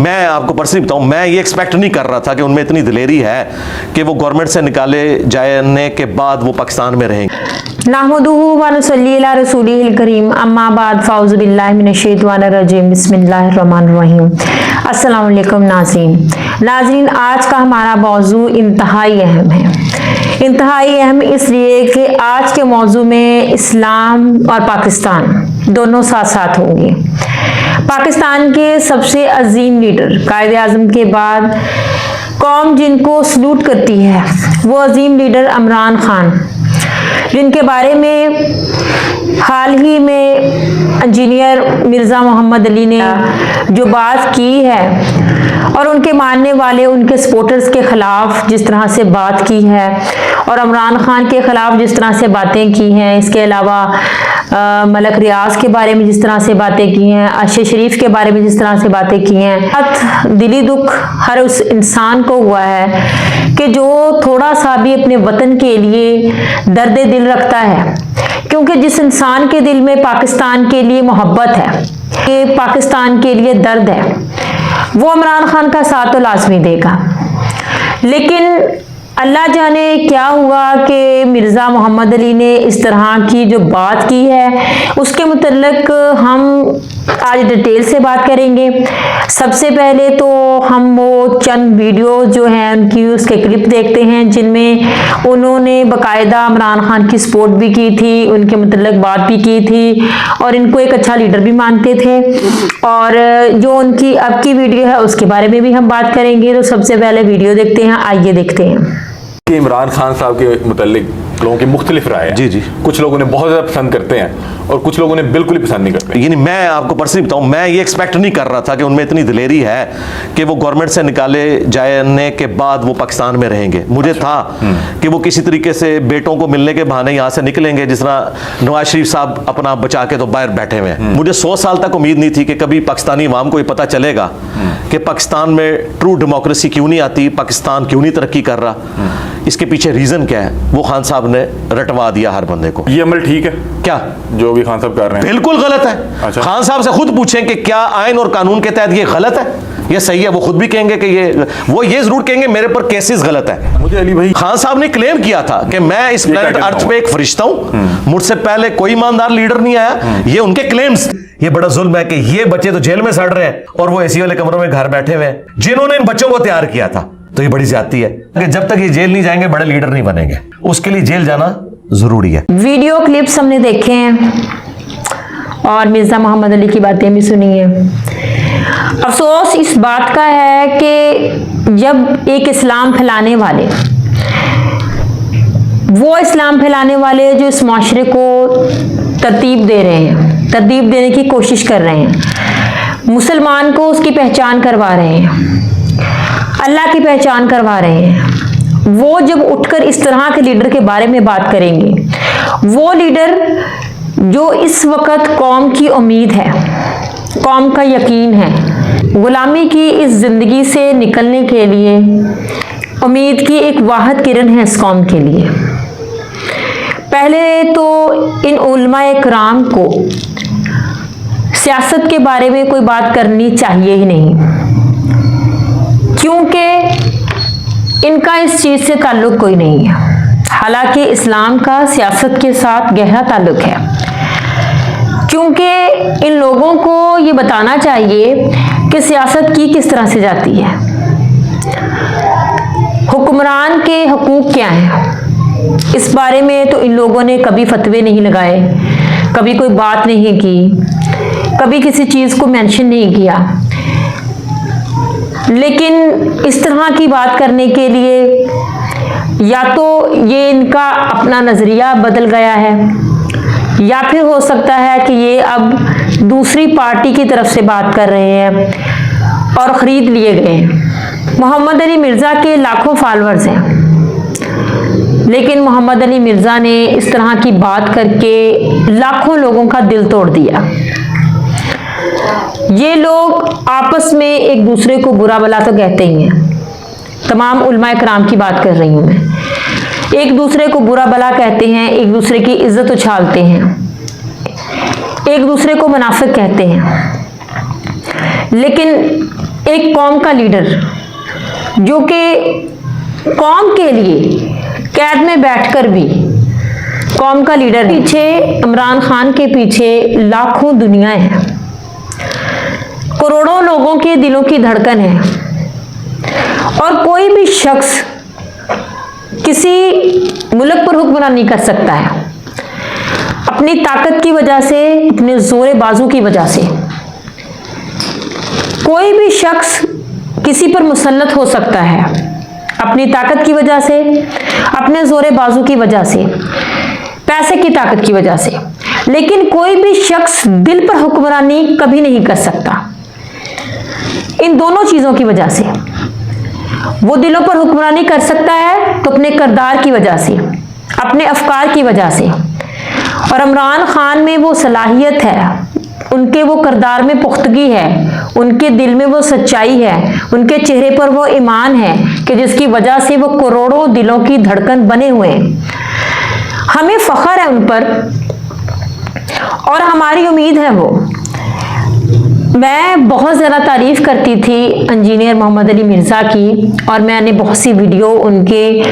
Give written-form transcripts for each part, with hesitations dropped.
میں آپ کو پرسنلی بتاؤں، میں یہ ایکسپیکٹ نہیں کر رہا تھا کہ ان میں اتنی دلیری ہے کہ وہ گورنمنٹ سے نکالے جانے کے بعد وہ پاکستان میں رہیں گے۔ نحمدہ و نصلی علی رسولہ الکریم، اما بعد، فاعوذ باللہ من الشیطان الرجیم، بسم اللہ الرحمن الرحیم۔ السلام علیکم ناظرین، آج کا ہمارا موضوع انتہائی اہم ہے۔ انتہائی اہم اس لیے کہ آج کے موضوع میں اسلام اور پاکستان دونوں ساتھ ساتھ ہوں گے۔ پاکستان کے سب سے عظیم لیڈر، قائد اعظم کے بعد قوم جن کو سلوٹ کرتی ہے، وہ عظیم لیڈر عمران خان، جن کے بارے میں حال ہی میں انجینئر مرزا محمد علی نے جو بات کی ہے اور ان کے ماننے والے، ان کے سپورٹرز کے خلاف جس طرح سے بات کی ہے اور عمران خان کے خلاف جس طرح سے باتیں کی ہیں، اس کے علاوہ ملک ریاض کے بارے میں جس طرح سے باتیں کی ہیں، عرش شریف کے بارے میں جس طرح سے باتیں کی ہیں، دلی دکھ ہر اس انسان کو ہوا ہے کہ جو تھوڑا سا بھی اپنے وطن کے لیے درد دل رکھتا ہے، کیونکہ جس انسان کے دل میں پاکستان کے لیے محبت ہے، کہ پاکستان کے لیے درد ہے، وہ عمران خان کا ساتھ تو لازمی دے گا۔ لیکن اللہ جانے کیا ہوا کہ مرزا محمد علی نے اس طرح کی جو بات کی ہے، اس کے متعلق ہم آج ڈیٹیل سے بات کریں گے۔ سب سے پہلے تو ہم وہ چند ویڈیو جو ہیں ان کی اس کے کلپ دیکھتے ہیں جن میں انہوں نے باقاعدہ عمران خان کی سپورٹ بھی کی تھی، ان کے متعلق بات بھی کی تھی اور ان کو ایک اچھا لیڈر بھی مانتے تھے، اور جو ان کی اب کی ویڈیو ہے اس کے بارے میں بھی ہم بات کریں گے۔ تو سب سے پہلے ویڈیو دیکھتے ہیں، آئیے دیکھتے ہیں۔ عمران خان صاحب کے متعلق لوگوں کی مختلف رائے ہیں۔ جی کچھ لوگوں نے بہت زیادہ پسند کرتے ہیں اور کچھ لوگوں نے بالکل ہی پسند نہیں کرتے۔ یعنی میں آپ کو پرسنلی بتاؤں، میں یہ ایکسپیکٹ نہیں کر رہا تھا کہ ان میں اتنی دلیری ہے کہ وہ گورنمنٹ سے نکالے جانے کے بعد وہ پاکستان میں رہیں گے۔ مجھے تھا کہ وہ کسی طریقے سے بیٹوں کو ملنے کے بہانے یہاں سے نکلیں گے، جس طرح نواز شریف صاحب اپنا بچا کے تو باہر بیٹھے ہوئے ہیں۔ مجھے 100 سال تک امید نہیں تھی کہ کبھی پاکستانی عوام کو یہ پتہ چلے گا کہ پاکستان میں ٹرو ڈیموکریسی کیوں نہیں آتی، پاکستان کیوں نہیں ترقی کر رہا، اس کے پیچھے ریزن کیا ہے، وہ خان صاحب نے رٹوا دیا ہر بندے کو۔ یہ عمل ٹھیک ہے کیا جو بھی خان صاحب کر رہے ہیں؟ بالکل غلط ہے۔ اچھا۔ خان صاحب سے خود پوچھیں کہ کیا آئین اور قانون کے تحت یہ غلط ہے، یہ صحیح ہے؟ وہ خود بھی کہیں گے کہ وہ یہ ضرور کہیں گے میرے پر کیسز غلط ہے۔ مجھے علی بھائی، خان صاحب نے کلیم کیا تھا کہ میں اس پلانٹ ارتھ پہ ایک فرشتہ ہوں، مجھ سے پہلے کوئی ایماندار لیڈر نہیں آیا، یہ ان کے کلیمز۔ یہ بڑا ظلم ہے کہ یہ بچے تو جیل میں سڑ رہے ہیں اور وہ اے سی والے کمروں میں گھر بیٹھے ہوئے ہیں جنہوں نے ان بچوں کو تیار کیا تھا۔ تو یہ بڑی زیادتی ہے کہ جب تک یہ جیل نہیں جائیں گے بڑے لیڈر نہیں بنیں گے، اس کے لیے جیل جانا ضروری ہے۔ ویڈیو کلپس ہم نے دیکھے ہیں اور مرزا محمد علی کی باتیں بھی سنی ہیں۔ افسوس اس بات کا ہے کہ جب ایک اسلام پھیلانے والے، وہ اسلام پھیلانے والے جو اس معاشرے کو ترتیب دے رہے ہیں، ترتیب دینے کی کوشش کر رہے ہیں، مسلمان کو اس کی پہچان کروا رہے ہیں، اللہ کی پہچان کروا رہے ہیں، وہ جب اٹھ کر اس طرح کے لیڈر کے بارے میں بات کریں گے، وہ لیڈر جو اس وقت قوم کی امید ہے، قوم کا یقین ہے، غلامی کی اس زندگی سے نکلنے کے لیے امید کی ایک واحد کرن ہے اس قوم کے لیے۔ پہلے تو ان علماء کرام کو سیاست کے بارے میں کوئی بات کرنی چاہیے ہی نہیں، کیونکہ ان کا اس چیز سے تعلق کوئی نہیں ہے۔ حالانکہ اسلام کا سیاست کے ساتھ گہرا تعلق ہے، کیونکہ ان لوگوں کو یہ بتانا چاہیے کہ سیاست کی کس طرح سے جاتی ہے، حکمران کے حقوق کیا ہیں، اس بارے میں تو ان لوگوں نے کبھی فتوے نہیں لگائے، کبھی کوئی بات نہیں کی، کبھی کسی چیز کو مینشن نہیں کیا۔ لیکن اس طرح کی بات کرنے کے لیے یا تو یہ ان کا اپنا نظریہ بدل گیا ہے، یا پھر ہو سکتا ہے کہ یہ اب دوسری پارٹی کی طرف سے بات کر رہے ہیں اور خرید لیے گئے ہیں۔ محمد علی مرزا کے لاکھوں فالورز ہیں، لیکن محمد علی مرزا نے اس طرح کی بات کر کے لاکھوں لوگوں کا دل توڑ دیا۔ یہ لوگ آپس میں ایک دوسرے کو برا بلا تو کہتے ہی ہیں، تمام علماء کرام کی بات کر رہی ہوں میں، ایک دوسرے کو برا بلا کہتے ہیں، ایک دوسرے کی عزت اچھالتے ہیں، ایک دوسرے کو منافق کہتے ہیں، لیکن एक कौम का लीडर जो कि कौम के लिए कैद में बैठकर भी कौम का लीडर, पीछे इमरान खान के पीछे लाखों दुनियाएं हैं, करोड़ों लोगों के दिलों की धड़कन है, और कोई भी शख्स किसी मुल्क पर हुक्मरान नहीं कर सकता है अपनी ताकत की वजह से, अपने जोरे बाजू की वजह से। कोई भी शख्स किसी पर मुसल्लत हो सकता है अपनी ताकत की वजह से, अपने जोरे बाजू की वजह से, पैसे की ताकत की वजह से, लेकिन कोई भी शख्स दिल पर हुक्मरानी कभी नहीं कर सकता। इन दोनों चीजों की वजह से वो दिलों पर हुक्मरानी कर सकता है तो अपने किरदार की वजह से, अपने अफकार की वजह से, और इमरान खान में वो सलाहियत है, उनके वो किरदार में पुख्तगी है, उनके दिल में वो सच्चाई है, उनके चेहरे पर वो ईमान है कि जिसकी वजह से वो करोड़ों दिलों की धड़कन बने हुए हैं। हमें फख्र है उन पर और हमारी उम्मीद है वो। मैं बहुत ज़्यादा तारीफ़ करती थी इंजीनियर मोहम्मद अली मिर्ज़ा की, और मैंने बहुत सी वीडियो उनके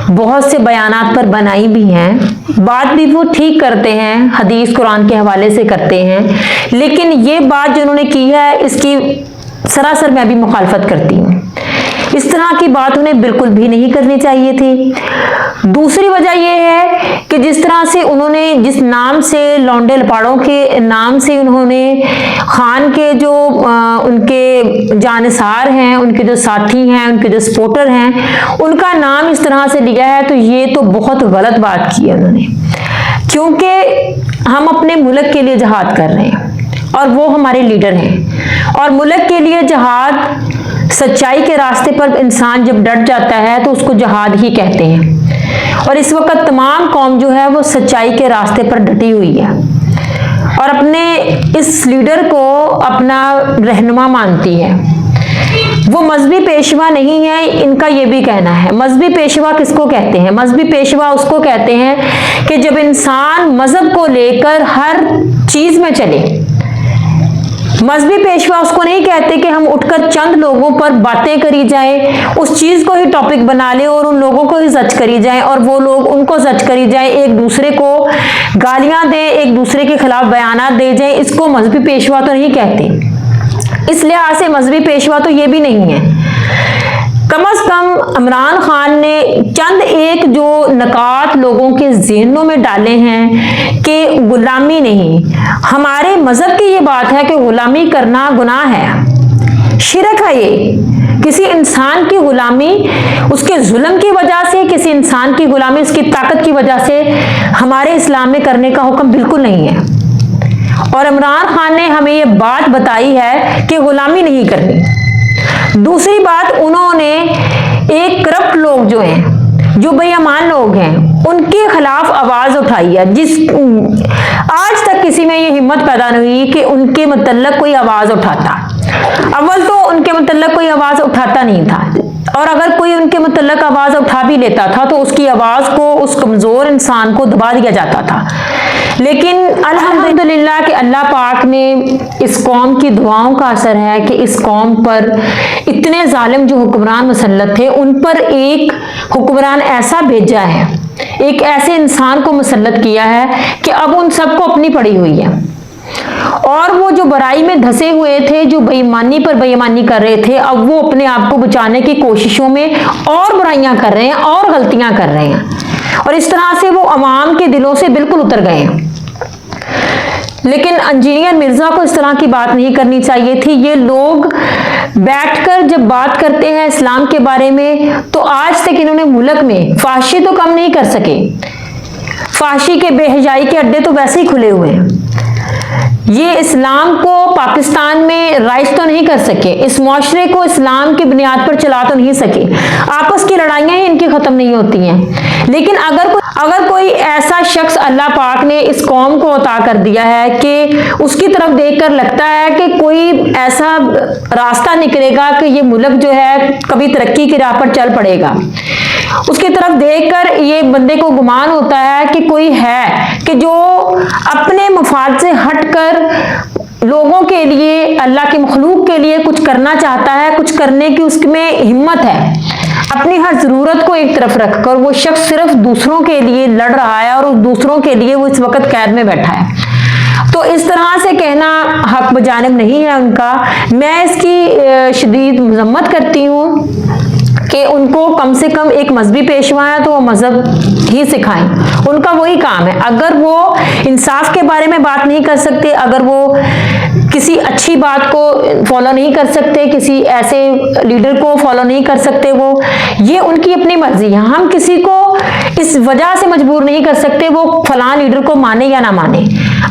बहुत से बयानात पर बनाई भी हैं। बात भी वो ठीक करते हैं, हदीस कुरान के हवाले से करते हैं, लेकिन ये बात जो उन्होंने की है इसकी सरासर मैं भी मुखालफत करती हूँ। इस तरह की बात उन्हें बिल्कुल भी नहीं करनी चाहिए थी। दूसरी वजह यह है कि जिस तरह से उन्होंने, जिस नाम से लौंडे लपाड़ों के नाम से उन्होंने खान के जो उनके जानसार हैं, उनके जो साथी हैं, उनके जो सपोर्टर हैं, उनका नाम इस तरह से लिया है, तो ये तो बहुत गलत बात की है उन्होंने, क्योंकि हम अपने मुल्क के लिए जहाद कर रहे हैं और वो हमारे लीडर हैं। और मुल्क के लिए जहाद, सच्चाई के रास्ते पर इंसान जब डट जाता है तो उसको जहाद ही कहते हैं। और इस वक्त तमाम कौम जो है वो सच्चाई के रास्ते पर डटी हुई है और अपने इस लीडर को अपना रहनुमा मानती है। वो मजहबी पेशवा नहीं है, इनका ये भी कहना है। मजहबी पेशवा किसको कहते हैं? मजहबी पेशवा उसको कहते हैं कि जब इंसान मजहब को लेकर हर चीज में चले। मजहबी पेशवा उसको नहीं कहते कि हम उठकर चंद लोगों पर बातें करी जाए, उस चीज को ही टॉपिक बना ले और उन लोगों को ही जज करी जाए और वो लोग उनको जज करी जाए, एक दूसरे को गालियां दे, एक दूसरे के खिलाफ बयानात दे जाए। इसको मजहबी पेशवा तो नहीं कहते। इस लिहाज से मजहबी पेशवा तो ये भी नहीं है। कम अज कम इमरान खान ने चंद एक जो नकात लोगों के ज़हनों में डाले हैं कि गुलामी नहीं, हमारे मजहब की ये बात है कि गुलामी करना गुनाह है, शिरक है। ये किसी इंसान की गुलामी उसके जुल्म की वजह से, किसी इंसान की गुलामी उसकी ताकत की वजह से हमारे इस्लाम में करने का हुक्म बिल्कुल नहीं है। और इमरान खान ने हमें ये बात बताई है कि गुलामी नहीं करनी। दूसरी बात, उन्होंने एक करप्ट लोग जो हैं, जो बेईमान लोग हैं, उनके खिलाफ आवाज उठाई है। जिस आज तक किसी में ये हिम्मत पैदा नहीं हुई कि उनके मुतल्लक कोई आवाज उठाता। अव्वल तो उनके मुतल्लक कोई आवाज उठाता नहीं था, और अगर कोई उनके मुतल्लक आवाज उठा भी लेता था तो उसकी आवाज को, उस कमजोर इंसान को दबा दिया जाता था। लेकिन अल्हम्दुलिल्लाह कि अल्लाह पाक ने इस कौम की दुआओं का असर है कि इस कौम पर इतने जालिम जो हुक्मरान मुसल्लत थे, उन पर एक हुक्मरान ऐसा भेजा है, एक ऐसे इंसान को मुसल्लत किया है कि अब उन सबको अपनी पड़ी हुई है। और वो जो बुराई में धंसे हुए थे, जो बेईमानी पर बेईमानी कर रहे थे, अब वो अपने आप को बचाने की कोशिशों में और बुराइयां कर रहे हैं और गलतियां कर रहे हैं, और इस तरह से वो अवाम के दिलों से बिल्कुल उतर गए हैं। लेकिन इंजीनियर मिर्जा को इस तरह की बात नहीं करनी चाहिए थी। ये लोग बैठकर जब बात करते हैं इस्लाम के बारे में, तो आज तक इन्होंने मुल्क में फाशी तो कम नहीं कर सके। फाशी के बेहजाई के अड्डे तो वैसे ही खुले हुए हैं। ये इस्लाम को पाकिस्तान में राइज तो नहीं कर सके, इस मुआशरे को इस्लाम की बुनियाद पर चला तो नहीं सके। आपस की लड़ाइयां ही इनकी खत्म नहीं होती हैं। लेकिन अगर कोई ऐसा शख्स अल्लाह पाक ने इस कौम को अता कर दिया है कि उसकी तरफ देखकर लगता है कि कोई ऐसा रास्ता निकलेगा कि ये मुल्क जो है कभी तरक्की की राह पर चल पड़ेगा, उसकी तरफ देखकर ये बंदे को गुमान होता है कि कोई है कि जो अपने मफाद से हटकर लोगों के लिए, अल्लाह के मखलूक के लिए कुछ करना चाहता है, कुछ करने की उसमें हिम्मत है, अपनी हर ज़रूरत को एक तरफ रखकर वो शख्स सिर्फ दूसरों के लिए लड़ रहा है और उस दूसरों के लिए वो इस वक्त कैद में बैठा है, तो इस तरह से कहना हक बजानिब नहीं है उनका। मैं इसकी शदीद मज़म्मत करती हूँ कि उनको कम से कम एक मजहबी पेशवा है तो वो मज़हब ही सिखाएं, उनका वही काम है। अगर वो इंसाफ के बारे में बात नहीं कर सकते, अगर वो किसी अच्छी बात को फॉलो नहीं कर सकते, किसी ऐसे लीडर को फॉलो नहीं कर सकते, वो ये उनकी अपनी मर्जी है। हम किसी को इस वजह से मजबूर नहीं कर सकते वो फलां लीडर को माने या ना माने।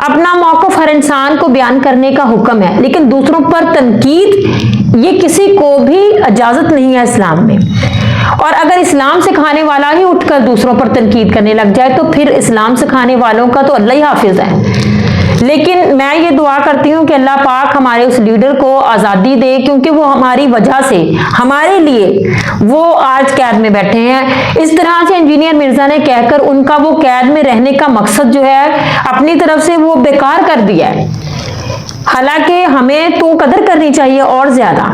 अपना मौक़िफ़ हर इंसान को बयान करने का हुक्म है, लेकिन दूसरों पर तनकीद ये किसी को भी इजाज़त नहीं है इस्लाम में। और अगर इस्लाम सिखाने वाला ही उठकर दूसरों पर तनकीद करने लग जाए तो फिर इस्लाम सिखाने वालों का तो अल्लाह ही हाफिज है। लेकिन मैं ये दुआ करती हूँ कि अल्लाह पाक हमारे उस लीडर को आज़ादी दे, क्योंकि वो हमारी वजह से, हमारे लिए वो आज कैद में बैठे हैं। इस तरह से इंजीनियर मिर्ज़ा ने कहकर उनका वो कैद में रहने का मकसद जो है अपनी तरफ से वो बेकार कर दिया है। हालांकि हमें तो कदर करनी चाहिए और ज़्यादा।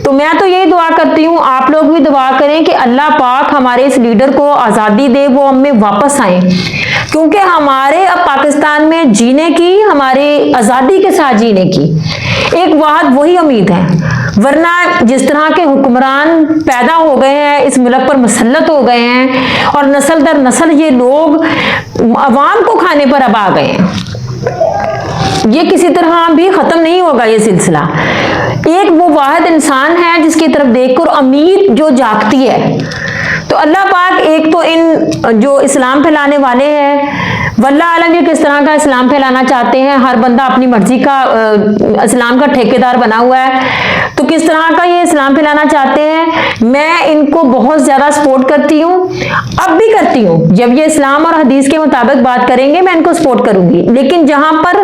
तो मैं तो यही दुआ करती हूँ, आप लोग भी दुआ करें कि अल्लाह पाक हमारे इस लीडर को आज़ादी दे, वो हमें वापस आए, क्योंकि हमारे अब पाकिस्तान में जीने की, हमारे आज़ादी के साथ जीने की एक वाहद वही उम्मीद है। वरना जिस तरह के हुक्मरान पैदा हो गए हैं, इस मुल्क पर मुसल्लत हो गए हैं और नस्ल दर नस्ल ये लोग अवाम को खाने पर अब आ गए हैं, ये किसी तरह भी ख़त्म नहीं होगा ये सिलसिला। एक वो वाहिद इंसान है जिसकी तरफ देखकर उम्मीद जो जागती है। तो अल्लाह पाक एक तो इन जो इस्लाम फैलाने वाले हैं, वल्लाह आलम ये किस तरह का इस्लाम फैलाना चाहते हैं, हर बंदा अपनी मर्जी का इस्लाम का ठेकेदार बना हुआ है, तो किस तरह का ये इस्लाम फैलाना चाहते हैं। मैं इनको बहुत ज़्यादा सपोर्ट करती हूँ, अब भी करती हूँ। जब ये इस्लाम और हदीस के मुताबिक बात करेंगे मैं इनको सपोर्ट करूँगी, लेकिन जहाँ पर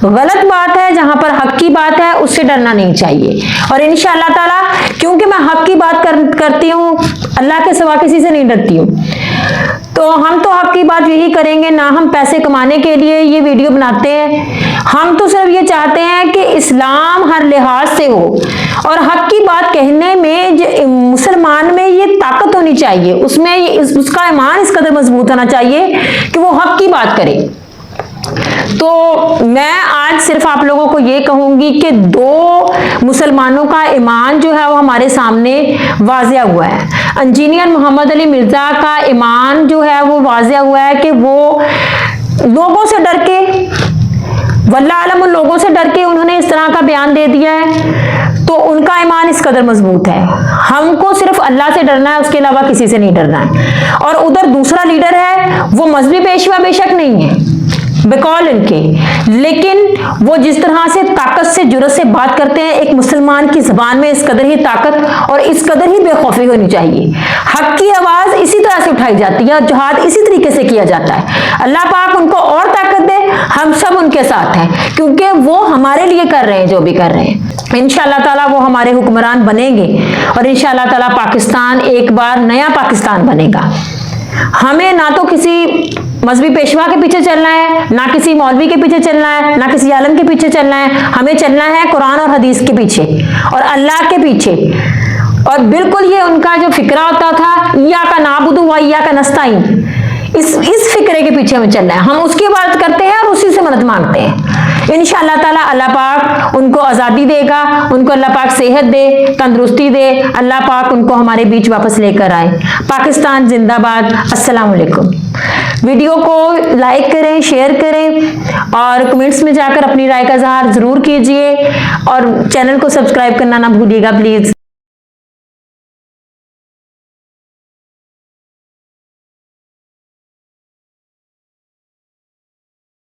गलत बात है, जहाँ पर हक की बात है, उससे डरना नहीं चाहिए। और इंशाअल्लाह ताला, क्योंकि मैं हक की बात करती हूँ, अल्लाह के सिवा किसी से नहीं डरती हूँ, तो हम तो हक की बात यही करेंगे। ना हम पैसे कमाने के लिए ये वीडियो बनाते हैं, हम तो सिर्फ ये चाहते हैं कि इस्लाम हर लिहाज से हो और हक की बात कहने में मुसलमान में ये ताकत होनी चाहिए, उसमें उसका ईमान इस कदर मजबूत होना चाहिए कि वो हक की बात करे। तो मैं आज सिर्फ आप लोगों को ये कहूंगी कि दो मुसलमानों का ईमान जो है वो हमारे सामने वाज़िया हुआ है। इंजीनियर मोहम्मद अली मिर्ज़ा का ईमान जो है वो वाज़िया हुआ है कि वो लोगों से डर के, वल्लाह आलम उन लोगों से डर के उन्होंने इस तरह का बयान दे दिया है, तो उनका ईमान इस कदर मजबूत है। हमको सिर्फ अल्लाह से डरना है, उसके अलावा किसी से नहीं डरना है। और उधर दूसरा लीडर है, वो मजहबी पेशवा बेशक नहीं है बेकौल इनके, लेकिन वो जिस तरह से ताकत से, जुर्रत से बात करते हैं, एक मुसलमान की ज़बान में इस कदर ही ताकत और इस कदर ही बेखौफी होनी चाहिए। हक की आवाज़ इसी तरह से उठाई जाती है और जिहाद इसी तरीके से किया जाता है। अल्लाह पाक उनको और ताकत दे, हम सब उनके साथ हैं, क्योंकि वो हमारे लिए कर रहे हैं जो भी कर रहे हैं। इंशाअल्लाह ताला वो हमारे हुक्मरान बनेंगे और इंशाअल्लाह ताला पाकिस्तान एक बार नया पाकिस्तान बनेगा। हमें ना तो किसी मजहबी पेशवा के पीछे चलना है, ना किसी मौलवी के पीछे चलना है, ना किसी आलम के पीछे चलना है। हमें चलना है कुरान और हदीस के पीछे और अल्लाह के पीछे। और बिल्कुल ये उनका जो फिक्रा होता था, इय्या का नाबुदु व इय्या का नस्ताईन, इस फिक्रे के पीछे हमें चलना है। हम उसकी इबादत करते हैं और उसी से मदद मांगते हैं। इंशाअल्लाह ताला अल्लाह पाक उनको आज़ादी देगा, उनको अल्लाह पाक सेहत दे, तंदुरुस्ती दे, अल्लाह पाक उनको हमारे बीच वापस लेकर आए। पाकिस्तान जिंदाबाद। अस्सलाम वालेकुम। वीडियो को लाइक करें, शेयर करें और कमेंट्स में जाकर अपनी राय का इज़हार ज़रूर कीजिए और चैनल को सब्सक्राइब करना ना भूलिएगा प्लीज़।